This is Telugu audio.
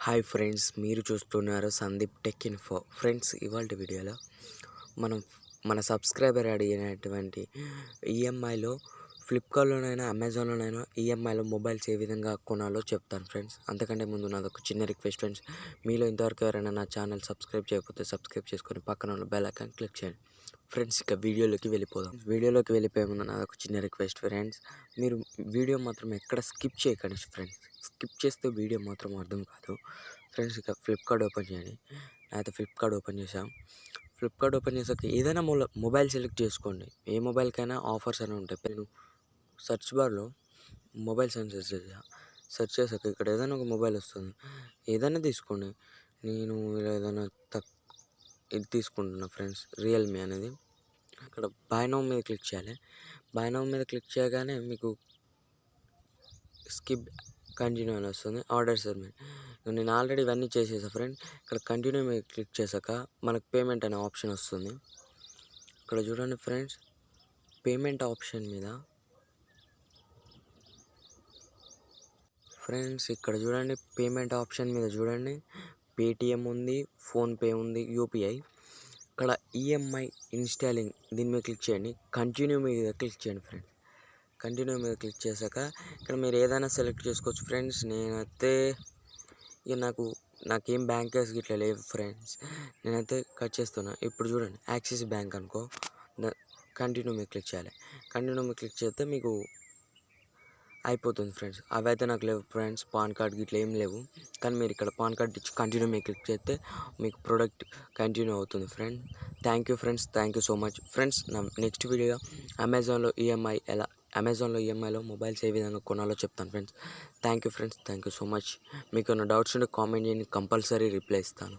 హాయ్ ఫ్రెండ్స్, మీరు చూస్తున్నారు సందీప్ టెక్ ఇన్ఫో. ఫ్రెండ్స్, ఇవాళ వీడియోలో మన సబ్స్క్రైబర్ అడిగినటువంటి ఈఎంఐలో ఫ్లిప్కార్ట్లోనైనా అమెజాన్లోనైనా ఈఎంఐలో మొబైల్స్ ఏ విధంగా కొనాలో చెప్తాను ఫ్రెండ్స్. అంతకంటే ముందు నాదొక చిన్న రిక్వెస్ట్ ఫ్రెండ్స్, మీలో ఇంతవరకు ఎవరైనా నా ఛానల్ సబ్స్క్రైబ్ చేయకపోతే సబ్స్క్రైబ్ చేసుకొని పక్కన ఉన్న బెల్ ఐకాన్ క్లిక్ చేయండి. ఫ్రెండ్స్, ఇక వీడియోలోకి వెళ్ళిపోదాం. వీడియోలోకి వెళ్ళిపోయే ముందు నాదొక చిన్న రిక్వెస్ట్ ఫ్రెండ్స్, మీరు వీడియో మాత్రం ఎక్కడ స్కిప్ చేయకండి ఫ్రెండ్స్. స్కిప్ చేస్తే వీడియో మాత్రం అర్థం కాదు ఫ్రెండ్స్. ఇక ఫ్లిప్కార్ట్ ఓపెన్ చేయండి. అయితే ఫ్లిప్కార్ట్ ఓపెన్ చేసాం. ఫ్లిప్కార్ట్ ఓపెన్ చేసాక ఏదైనా మొబైల్ సెలెక్ట్ చేసుకోండి. ఏ మొబైల్కైనా ఆఫర్స్ అని ఉంటాయి. నేను సెర్చ్ బార్లో మొబైల్స్ అని సెర్చ్ చేసాక ఇక్కడ ఏదైనా ఒక మొబైల్ వస్తుంది. ఏదైనా తీసుకోండి. నేను ఏదైనా ఇది తీసుకుంటున్నా ఫ్రెండ్స్, రియల్మీ అనేది. ఇక్కడ బై నౌ మీద క్లిక్ చేయాలి. బై నౌ మీద క్లిక్ చేయగానే మీకు స్కిప్ కంటిన్యూ అని వస్తుంది. ఆర్డర్స్ అని నేను ఆల్రెడీ ఇవన్నీ చేసేసా ఫ్రెండ్. ఇక్కడ కంటిన్యూ మీద క్లిక్ చేశాక మనకు పేమెంట్ అనే ఆప్షన్ వస్తుంది. ఇక్కడ చూడండి ఫ్రెండ్స్, పేమెంట్ ఆప్షన్ మీద ఇక్కడ చూడండి, పేమెంట్ ఆప్షన్ మీద చూడండి, పేటిఎం ఉంది, ఫోన్పే ఉంది, యూపీఐ. ఇక్కడ ఈఎంఐ ఇన్స్టాలింగ్ దీని మీద క్లిక్ చేయండి. కంటిన్యూ మీద క్లిక్ చేయండి ఫ్రెండ్స్. కంటిన్యూ మీద క్లిక్ చేశాక ఇక్కడ మీరు ఏదైనా సెలెక్ట్ చేసుకోవచ్చు ఫ్రెండ్స్. నేనైతే ఇక నాకేం బ్యాంకర్స్ ఇట్లా లేవు ఫ్రెండ్స్, నేనైతే కట్ చేస్తున్నా. ఇప్పుడు చూడండి, యాక్సిస్ బ్యాంక్ అనుకో. కంటిన్యూ మీద క్లిక్ చేయాలి. కంటిన్యూ మీద క్లిక్ చేస్తే మీకు అయిపోతుంది ఫ్రెండ్స్. అవైతే నాకు లేవు ఫ్రెండ్స్, పాన్ కార్డ్ ఇట్లా ఏం లేవు. కానీ మీరు ఇక్కడ పాన్ కార్డ్ ఇచ్చి కంటిన్యూ మీద క్లిక్ చేస్తే మీకు ప్రోడక్ట్ కంటిన్యూ అవుతుంది friend. Thank you friends, thank you so much friends. నా నెక్స్ట్ వీడియో అమెజాన్లో ఈఎంఐలో మొబైల్స్ ఏ విధంగా కొనాలో చెప్తాను friends. Thank you friends, thank you so much. మీకు ఏమైనా డౌట్స్ ఉంటే కామెంట్ చేయండి, కంపల్సరీ రిప్లై ఇస్తాను.